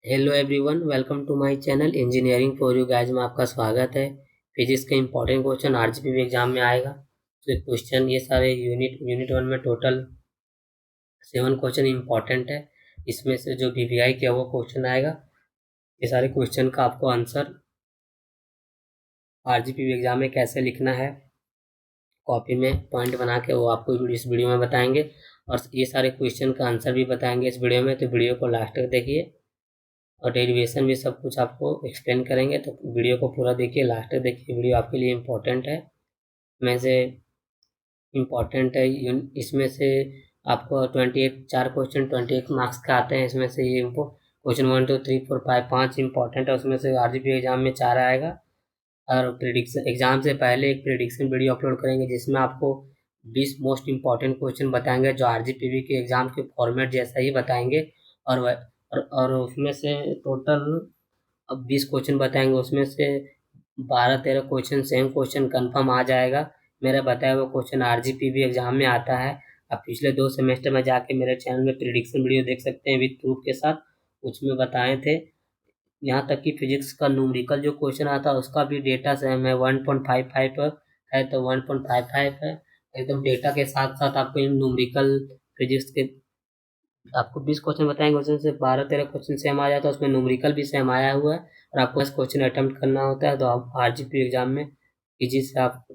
Hello everyone, welcome to my channel engineering for you guys में आपका स्वागत है। फिजिक्स का इंपॉर्टेंट क्वेश्चन आरजीपी एग्जाम में आएगा। तो क्वेश्चन ये सारे यूनिट वन में टोटल 7 क्वेश्चन इंपॉर्टेंट है। इसमें से जो वीवीआई के वो क्वेश्चन आएगा। ये सारे क्वेश्चन का आपको आंसर आरजीपी एग्जाम में कैसे लिखना है कॉपी में पॉइंट बना के वो आपको इस वीडियो में बताएंगे, और ये सारे क्वेश्चन का आंसर भी बताएंगे इस वीडियो में। तो वीडियो को लास्ट तक देखिए और डेरिवेशन भी सब कुछ आपको एक्सप्लेन करेंगे। तो वीडियो को पूरा देखिए, लास्ट तक देखिए, वीडियो आपके लिए इम्पोर्टेंट है। में से इम्पोर्टेंट है इसमें से आपको 28 4 क्वेश्चन 28 मार्क्स का आते हैं। इसमें से ये क्वेश्चन 1 2 3 4 5 5 इंपॉर्टेंट है। उसमें से आरजीपी एग्जाम में 4 आएगा। और प्रिडिक्शन एग्जाम से पहले एक प्रिडिक्शन वीडियो अपलोड करेंगे जिसमें आपको 20 मोस्ट इंपॉर्टेंट क्वेश्चन बताएंगे जो आरजीपीवी के एग्जाम के फॉर्मेट जैसा ही बताएंगे। और उसमें से टोटल अब 20 क्वेश्चन बताएंगे, उसमें से 12-13 क्वेश्चन सेम क्वेश्चन कंफर्म आ जाएगा। मेरा बताया हुआ क्वेश्चन आरजीपीवी एग्जाम में आता है। आप पिछले 2 सेमेस्टर में जाके मेरे चैनल में प्रिडिक्शन वीडियो देख सकते हैं विद प्रूफ के साथ। उसमें बताए थे, यहाँ तक कि फिजिक्स का न्यूमेरिकल जो क्वेश्चन आता है उसका भी डेटा सेम है। 1.55 है तो 1.55 है, एकदम डेटा के साथ साथ आपको न्यूमेरिकल फिजिक्स के आपको 20 क्वेश्चन बताएंगे, उसमें से 12-13 क्वेश्चन सेम आ जाता है। उसमें न्यूमेरिकल भी सेम आया हुआ है और आपको 10 क्वेश्चन अटेम्प्ट करना होता है। तो आप आरजीपी एग्जाम में इजी से आप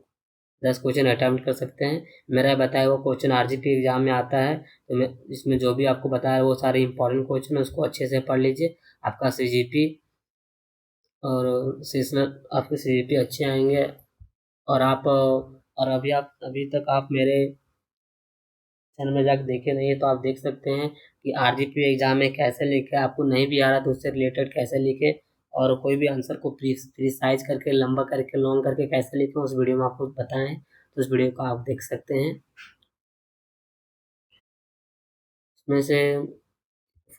10 क्वेश्चन अटेम्प्ट कर सकते हैं। मेरा बताया हुआ क्वेश्चन आरजीपी एग्जाम में आता है। तो मैं इसमें जो भी आपको बताया वो सारे इंपॉर्टेंट क्वेश्चन है, उसको अच्छे से पढ़ लीजिए। आपका सीजीपी और सेशनल आपके सीजीपी अच्छे आएंगे। और अभी तक आप मेरे चैनल में जाकर देखे नहीं है तो आप देख सकते हैं कि आरजीपी एग्जाम में कैसे लिखे। आपको नहीं भी आ रहा तो उससे रिलेटेड कैसे लिखे, और कोई भी आंसर को प्रिसाइज करके लंबा करके लॉन्ग करके कैसे लिखे उस वीडियो में आपको बताएं। तो उस वीडियो को आप देख सकते हैं। इसमें से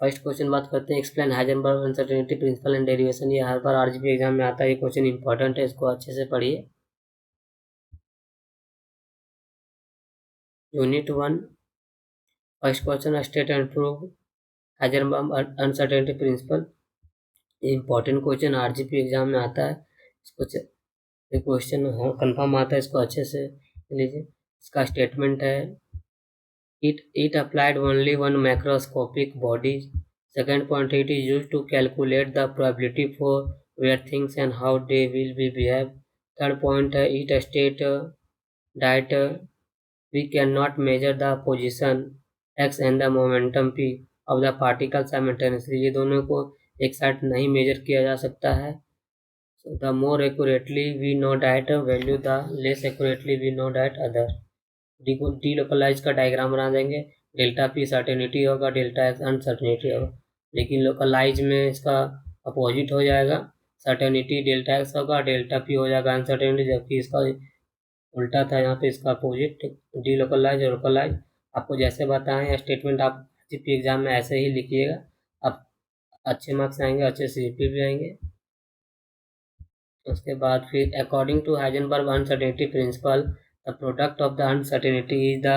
फर्स्ट क्वेश्चन बात करते हैं, explain Heisenberg uncertainty principal and derivation. ये हर बार आरजीपी एग्जाम में आता है, ये क्वेश्चन इंपॉर्टेंट है, इसको अच्छे से पढ़िए। Unit 1 first question, state and prove Heisenberg uncertainty principal. Important question RGP exam में आता है। इसको क्वेश्चन कंफर्म आता है, इसको अच्छे से लीजिए। इसका स्टेटमेंट है, it applied only one macroscopic body. Second point, it is used to calculate the probability for where things and how they will be behave. Third point, it state that we cannot measure the position x and the momentum p of the particle simultaneously. ये दोनों को एक साथ नहीं major किया जा सकता है। So the more accurately we know that value, the less accurately we know that other. Delocalise का डायग्राम बना देंगे। डेल्टा पी सर्टेनिटी होगा, डेल्टा एक्स अनसर्टेनिटी होगा। लेकिन लोकलाइज में इसका अपोजिट हो जाएगा, सर्टेनिटी डेल्टा एक्स होगा, डेल्टा पी हो जाएगा अनसर्टेनिटी, जबकि इसका उल्टा था, यहाँ पे इसका अपोजिट। डीलोकलाइज और लोकलाइज आपको जैसे बताएं स्टेटमेंट आप जीपी एग्जाम में ऐसे ही लिखिएगा। आप अच्छे मार्क्स आएंगे, अच्छे सीजीपी भी आएंगे। उसके बाद फिर according to Heisenberg uncertainty principle, the product of the uncertainty is the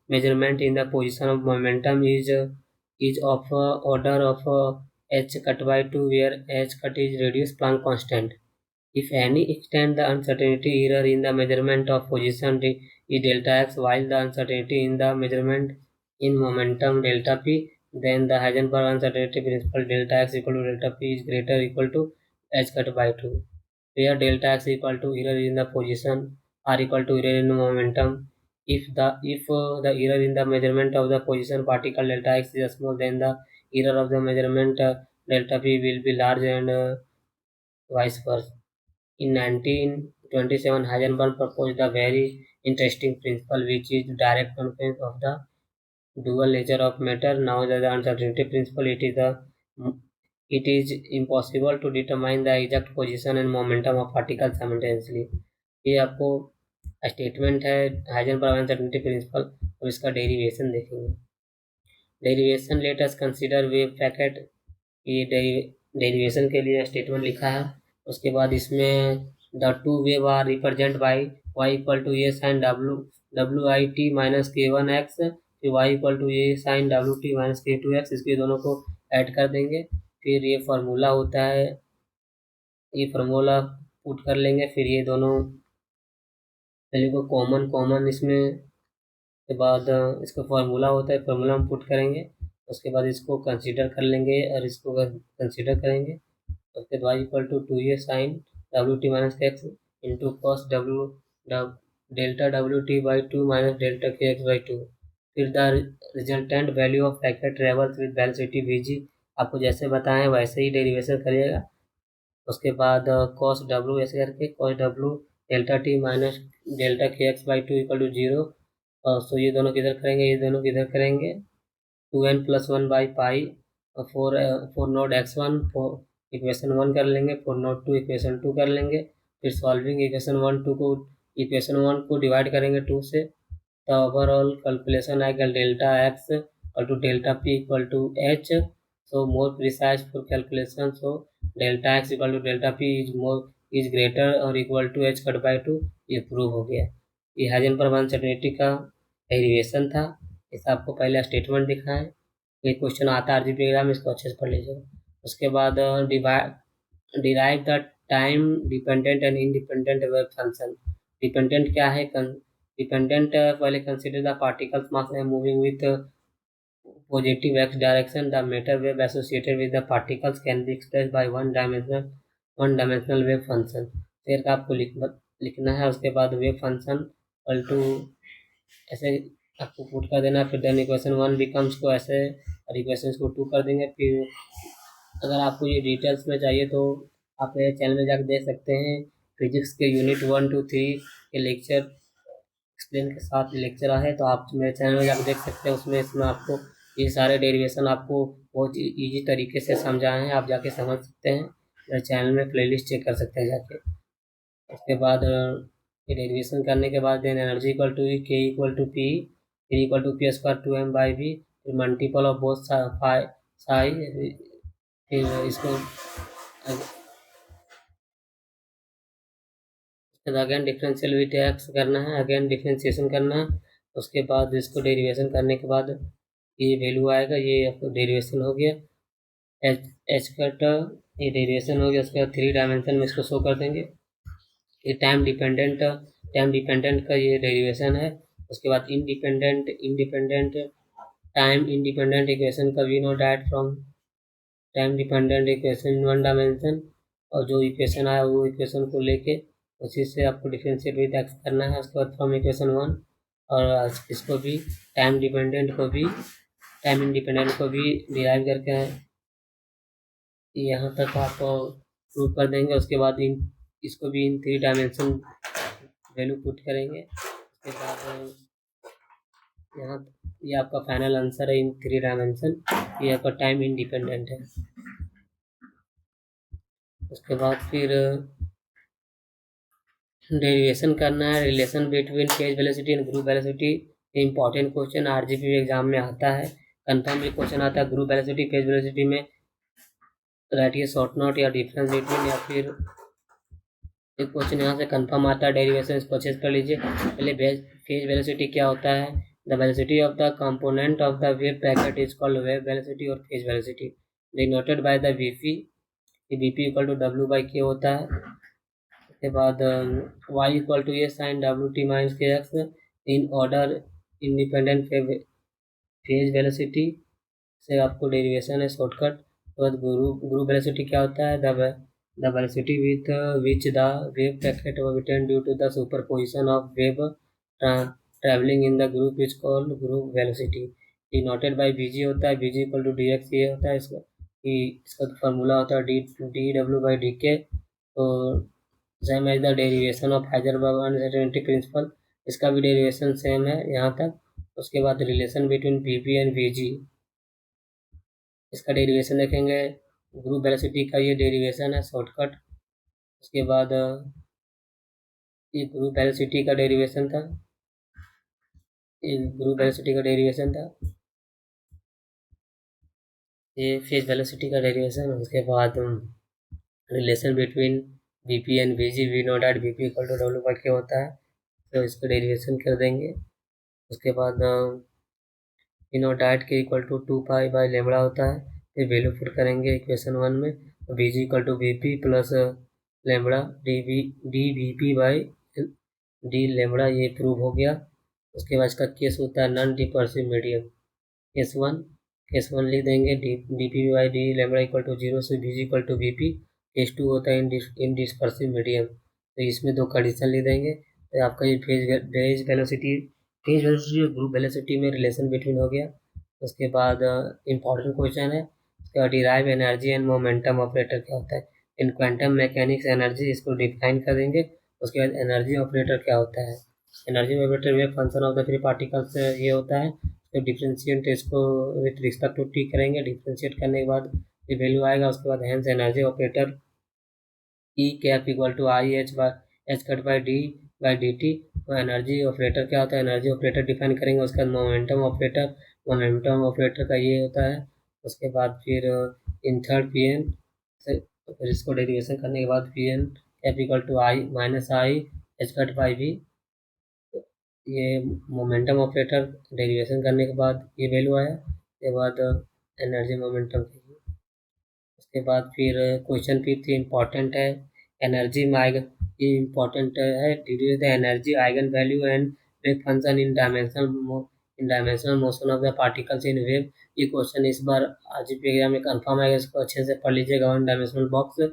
measurement in the position of momentum is of order of h cut by 2, where h cut is reduced Planck constant. If any extent the uncertainty error in the measurement of position is delta x, while the uncertainty in the measurement in momentum delta p, then the Heisenberg uncertainty principle delta x equal to delta p is greater or equal to h cut by 2, where delta x equal to error in the position r equal to error in the momentum. If the error in the measurement of the position particle delta x is small, then the error of the measurement delta p will be large, and vice versa. In 1927, Heisenberg proposed a very interesting principle, which is direct consequence of the dual nature of matter. Now the uncertainty principle, it is impossible to determine the exact position and momentum of particles simultaneously. ये आपको statement है Heisenberg uncertainty principal, और इसका derivation देखेंगे। Derivation, let us consider wave packet. ये derivation के लिए statement लिखा है। उसके बाद इसमें the two wave are represent by y equal to a sine डब्ल्यू i t minus k one x, फिर y equal to a sine W T minus k two x. इसके दोनों को ऐड कर देंगे। फिर ये फार्मूला होता है, ये फार्मूला पुट कर लेंगे, फिर ये दोनों वैल्यू को कॉमन इसमें के बाद इसका फार्मूला होता है, फार्मूला हम पुट करेंगे, उसके बाद इसको कंसीडर कर लेंगे और इसको कंसीडर करेंगे, उसके बाद equal to 2a sine W T minus X into cos W delta W T by 2 minus delta के एक्स बाई 2। फिर the resultant value of packet travels with velocity V आपको जैसे बताएं वैसे ही डेरिवेशन करिएगा। उसके बाद कॉस डब्ल्यू ऐसे करके cos W delta T minus delta के एक्स बाई 2 इक्वल टू 0। सो ये दोनों किधर करेंगे, ये दोनों किधर करेंगे, 2n+1 by pi four note x1 equation 1 कर लेंगे, फोर नोट 2 इक्वेशन 2 कर लेंगे। फिर सॉल्विंग इक्वेशन 1 को डिवाइड करेंगे 2 से, तो ओवरऑल कैलकुलेशन आएगा delta x equal to delta p equal to h. So more precise for calculation, so delta x equal to delta p is greater और equal to h cut by 2। ये prove हो गया। ये Heisenberg uncertainty का derivation था। इस आपको पहले स्टेटमेंट दिखा है, ये क्वेश्चन आता है आरजीपी एग्जाम, इसको अच्छे से पढ़ लीजिएगा। उसके बाद derive the time dependent and independent wave function. Dependent क्या है, डिपेंडेंट पहले consider the particles mass moving with positive x direction, the matter wave associated with the particles can be expressed by one dimensional wave function. फिर का आपको लिखना है। उसके बाद वेव फंक्शन इक्वल टू ऐसे आपको पुट कर देना, फिर देन इक्वेशन 1 बिकम्स को ऐसे और इक्वेशन को 2 कर देंगे। फिर अगर आपको ये डिटेल्स में चाहिए तो आप मेरे चैनल में जाकर देख सकते हैं। फिजिक्स के यूनिट 1 2 3 के लेक्चर एक्सप्लेन के साथ लेक्चर है, तो आप मेरे चैनल में जाकर देख सकते हैं। इसमें आपको ये सारे डेरिवेशन आपको बहुत ईजी तरीके से समझाए हैं, आप जाके समझ सकते हैं। मेरे चैनल में प्लेलिस्ट चेक कर सकते हैं जाके। उसके बाद ये डेरिवेशन करने के बाद then energy equal to k equal to p equal to p square 2m by b, फिर मल्टीपल ऑफ बोथ साई, फिर इसको अगेन डिफरेंशियल विद एक्स करना है, अगेन डिफरेंशिएशन करना है। उसके बाद इसको डेरिवेशन करने के बाद ये वैल्यू आएगा, ये आपको डेरिवेशन हो गया एच कट, ये डेरिवेशन हो गया। उसके बाद 3 डायमेंशन में इसको शो कर देंगे। ये टाइम डिपेंडेंट का ये डेरिवेशन है। उसके बाद इंडिपेंडेंट टाइम इंडिपेंडेंट इक्वेशन का we know that from time dependent equation in one dimension, और जो इक्वेशन आया वो इक्वेशन को लेके उसी से आपको डिफरेंशिएट विद एक्स करना है। उसके बाद फ्रॉम इक्वेशन 1, और इसको भी टाइम इंडिपेंडेंट को भी डिराइव करके यहाँ तक आप प्रूव कर देंगे। उसके बाद इसको भी इन 3 डायमेंशन वैल्यू पुट करेंगे। उसके बाद यहाँ ये आपका फाइनल आंसर है इन 3 डायमेंशन, ये आपका टाइम इंडिपेंडेंट है। उसके बाद फिर डेरिवेशन करना है relation between phase velocity and group velocity. Important question RGP exam में आता है, कंफर्म भी क्वेश्चन आता है। ग्रुप वेलोसिटी फेज वेलोसिटी में राइटिए शॉर्ट नोट या डिफरेंस बिटवीन, या फिर एक क्वेश्चन यहाँ से कंफर्म आता है डेरिवेशन, इसको अच्छे से कर लीजिए। पहले फेज वेलोसिटी क्या होता है, the velocity of the component of the wave packet is called wave velocity और phase velocity denoted by the VP. VP equal to डब्ल्यू बाई के होता है। उसके बाद y equal to a sine W T minus k x in order independent phase velocity से आपको derivation है shortcut. तो बाद ग्रुप वेलोसिटी क्या होता है, the velocity with which the wave packet orbited due to the superposition of wave travelling in the group is called group velocity. Denoted by BG होता है, BG equal to d x ये होता है इसका formula होता है D W by d k. तो same as the derivation of Heisenberg uncertainty principle, इसका भी डेरिवेशन सेम है यहाँ तक। उसके बाद relation between v p and v g, इसका डेरिवेशन देखेंगे। ग्रुप वेलोसिटी का ये डेरिवेशन है शॉर्टकट। उसके बाद ये ग्रुप वेलोसिटी का डेरिवेशन था, ये फेज वेलोसिटी का डेरिवेशन। उसके बाद relation between v p and v g, we know that v p equal to डब्ल्यू बाई के होता है, तो इसको डेरिवेशन कर देंगे। उसके बाद we know that k equal to 2 pi by lambda होता है, फिर वैल्यू पुट करेंगे इक्वेशन 1 में, v g equal to v p plus lambda d v p by d lambda, ये प्रूव हो गया। उसके बाद इसका केस होता है non dispersive medium. Case one लिख देंगे d p by d lambda equal to 0 से v g equal to v p. Case 2 होता है इन डिस्पर्सिव मीडियम, तो इसमें 2 कंडीशन लिख देंगे। तो आपका ये फेज वेलोसिटी और ग्रुप वेलोसिटी में रिलेशन बिटवीन हो गया। उसके बाद इम्पॉर्टेंट क्वेश्चन है, उसका derive energy and momentum operator क्या होता है। इन क्वांटम मैकेनिक्स एनर्जी, इसको डिफाइन कर देंगे। उसके बाद एनर्जी ऑपरेटर क्या होता है। Energy operator wave function of the free particles ये होता है। तो डिफ्रेंशिएट इसको विथ रिस्पेक्ट टू टी करेंगे, डिफ्रेंशिएट करने के बाद ये वैल्यू आएगा। उसके बाद hence energy operator e cap equal to i h cut by d t. तो एनर्जी ऑपरेटर क्या होता है, एनर्जी ऑपरेटर डिफाइन करेंगे। उसके बाद मोमेंटम ऑपरेटर का ये होता है। उसके बाद फिर इन थर्ड पी एन से, फिर इसको डेरिवेशन करने के बाद p n cap equal to i minus i h cut by v. ये मोमेंटम ऑपरेटर डेरिवेशन करने के बाद ये वैल्यू आया। उसके बाद एनर्जी मोमेंटम, उसके बाद फिर क्वेश्चन 5 इम्पॉर्टेंट है। एनर्जी में आइगन, ये इम्पॉर्टेंट है, deduce the energy eigen value and wave function in dimensional motion of the particles in wave. ये क्वेश्चन इस बार आज भी एग्जाम में कंफर्म आएगा, इसको अच्छे से पढ़ लीजिएगा। 1 dimensional box,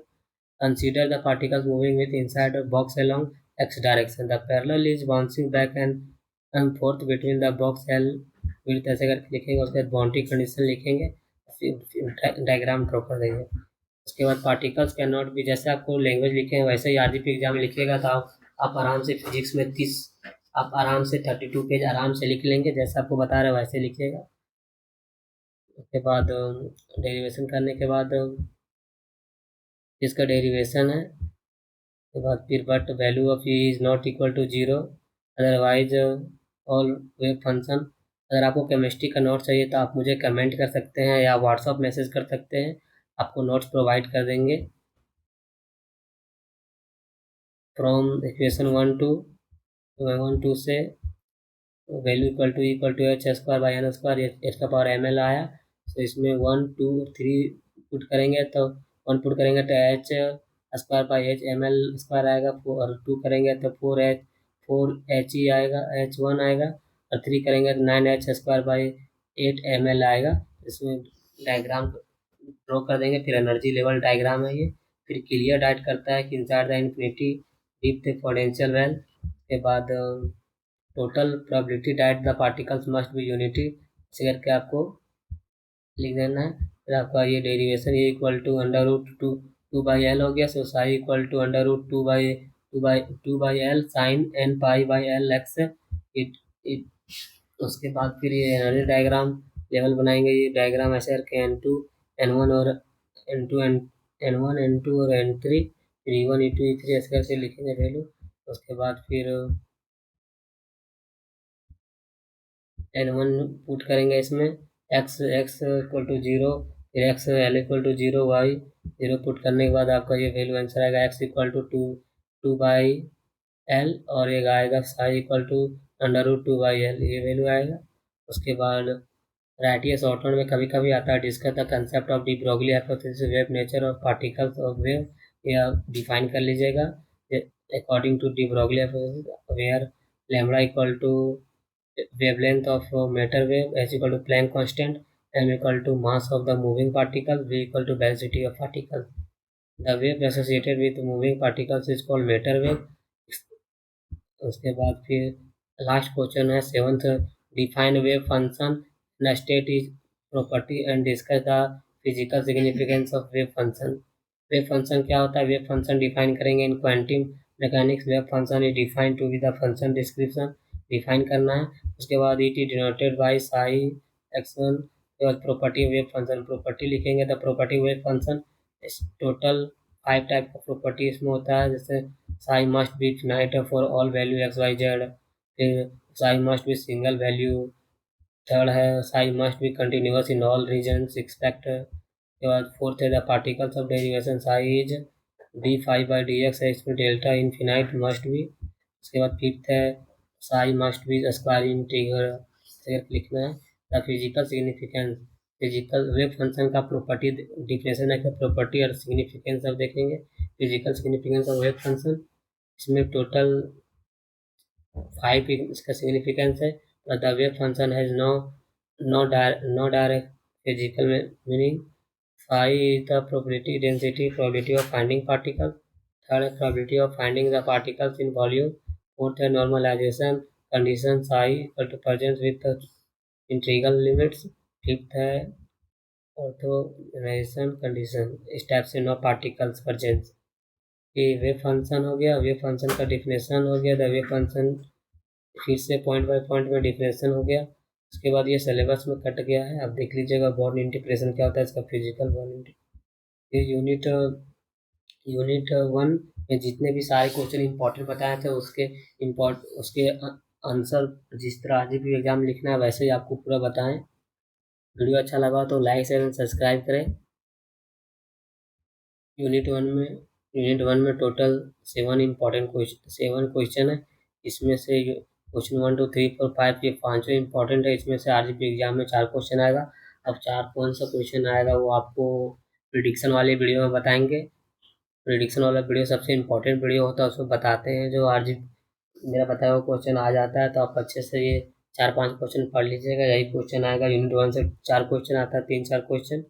consider the particles moving with inside a box along x direction. The parallel is bouncing back and forth between the box L width, ऐसे करके लिखेंगे। उसके बाद बाउंड्री कंडीशन लिखेंगे, फिर डायग्राम ड्रॉ कर देंगे। उसके बाद पार्टिकल्स कैन नॉट बी, जैसे आपको लैंग्वेज लिखे हैं वैसे ही आरजीपी एग्जाम में लिखिएगा, तो आप आराम से फिजिक्स में 30 आप आराम से 32 पेज आराम से लिख लेंगे, जैसे आपको बता रहे हैं वैसे लिखिएगा। उसके बाद डेरिवेशन करने के बाद इसका डेरिवेशन है, उसके बाद फिर but value of e is not equal to 0 otherwise all wave function. अगर आपको केमिस्ट्री का नोट चाहिए तो आप मुझे कमेंट कर सकते हैं या व्हाट्सअप मैसेज कर सकते हैं, आपको नोट्स प्रोवाइड कर देंगे। फ्रॉम इक्वेशन 1 से value equal to h square by n square, h का पावर एम एल आया। तो इसमें 1 2 3 पुट करेंगे, तो 1 पुट करेंगे तो h square by h m l square आएगा, और 2 करेंगे तो 4 एच ई आएगा, H1 आएगा, और 3 करेंगे तो 9 h square by 8 m l आएगा। इसमें डायग्राम ड्रॉ कर देंगे, फिर एनर्जी लेवल डायग्राम है ये। फिर क्लियर डाइट करता है कि inside the infinity deep the potential well. के बाद total probability diet the particles must be unity, इसे करके आपको लिख देना है। फिर आपका ये डेरिवेशन ये equal to under root two by l हो गया। So psi equal to under root two by l sine n pi by l x. It उसके बाद फिर ये एनर्जी डायग्राम लेवल बनाएंगे। ये डायग्राम ऐसे करके N1 और N2 और N3, फिर E1 E2 E3 ऐसे करके लिखेंगे वैल्यू। उसके बाद फिर N1 पुट करेंगे, इसमें x इक्वल टू 0, फिर x L equal to 0 y 0 put करने के बाद आपका ये वैल्यू आंसर आएगा x equal to 2 by l, और एक आएगा psi equal to under root 2 by l, ये वैल्यू आएगा। उसके बाद राइटिए शॉर्ट में कभी कभी आता है discuss the concept of de Broglie hypothesis wave nature of particles of wave, या डिफाइन कर लीजिएगा according to de Broglie hypothesis where lambda equal to wavelength of matter wave, h equal to Planck constant, m equal to mass of the moving particle, v equal to velocity of particle. The wave associated with moving particles is called matter wave. उसके बाद फिर last question है 7th, define wave function in state is property and discuss the physical significance of wave function. Wave function क्या होता है, wave function define करेंगे in quantum mechanics. Wave function is define to be the function description, define करना है। उसके बाद it is denoted by psi x1। उसके बाद प्रॉपर्टी वेव फंक्शन, प्रॉपर्टी लिखेंगे the property wave function. Total 5 type का property इसमें होता है, जैसे psi must be finite for all value x y z, फिर psi must be single value, third है psi must be continuous in all regions expect. के बाद fourth है the particles of derivation psi is d five by d x है, इसमें delta infinite must be. उसके बाद fifth है psi must be square integral लिखना है। The physical significance, physical wave function का प्रॉपर्टी डिफिनेशन है, प्रॉपर्टी और सिग्निफिकेंस अब देखेंगे। Physical significance of wave function, इसमें टोटल 5 इसका सिग्निफिकेंस है। The wave function has no direct physical meaning. 5 is the probability density, probability of finding particles. Third is probability of finding the particles in volume. Fourth है normalization condition psi equal to presence with the integral limits. Fifth है orthogonalization condition, इस type से no particles presence। ये wave function हो गया, wave function का definition हो गया। द वेव फंक्शन फिर से पॉइंट बाय पॉइंट में डिफिनेशन हो गया। उसके बाद ये सिलेबस में कट गया है, अब देख लीजिएगा बॉर्न इंटीग्रेशन क्या होता है इसका, फिजिकल बॉर्न इंटीग्रेशन। ये यूनिट 1 में जितने भी सारे क्वेश्चन इंपॉर्टेंट बताए थे उसके आंसर जिस तरह आज भी एग्जाम लिखना है वैसे ही आपको पूरा बताएं। वीडियो अच्छा लगा तो लाइक शेयर एंड सब्सक्राइब करें। यूनिट वन में टोटल 7 क्वेश्चन है। इसमें से क्वेश्चन 1 2 3 4 5 ये 5 इंपॉर्टेंट है। इसमें से आरजीपी एग्जाम में 4 क्वेश्चन आएगा। अब 4 कौन सा क्वेश्चन आएगा वो आपको प्रिडिक्शन वाले वीडियो में बताएंगे। प्रिडिक्शन वाला वीडियो सबसे इम्पोर्टेंट वीडियो होता है, उसमें बताते हैं जो आरजीपी मेरा बताया हुआ क्वेश्चन आ जाता है तो आप अच्छे से ये 4-5 क्वेश्चन पढ़ लीजिएगा। यही क्वेश्चन आएगा। यूनिट 1 से 4 क्वेश्चन आता है, 3-4 क्वेश्चन,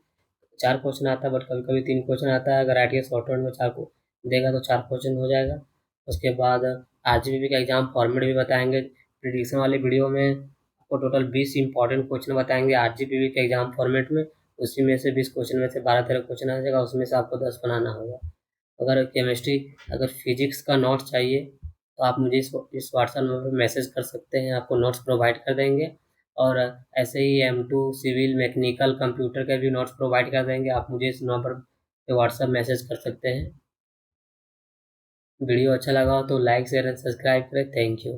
4 क्वेश्चन आता है बट कभी कभी 3 क्वेश्चन आता है। अगर आईटीएस शॉर्ट में 4 को देगा तो 4 क्वेश्चन हो जाएगा। उसके बाद आरजीपी का एग्जाम फॉर्मेट भी बताएंगे। प्रिडिक्शन वाले वीडियो में आपको टोटल 20 इंपॉर्टेंट क्वेश्चन बताएंगे आरजीपी के एग्जाम फॉर्मेट में। उसी में से 20 क्वेश्चन में से 12-13 क्वेश्चन आ जाएगा, उसमें से आपको 10 बनाना होगा। अगर फिजिक्स का नोट्स चाहिए तो आप मुझे इस व्हाट्सएप नंबर पर मैसेज कर सकते हैं, आपको नोट्स प्रोवाइड कर देंगे। और ऐसे ही M2 सिविल मैकेनिकल कंप्यूटर के भी नोट्स प्रोवाइड कर देंगे, आप मुझे इस नंबर पे व्हाट्सएप मैसेज कर सकते हैं। वीडियो अच्छा लगा हो तो लाइक शेयर एंड सब्सक्राइब करें। Thank you.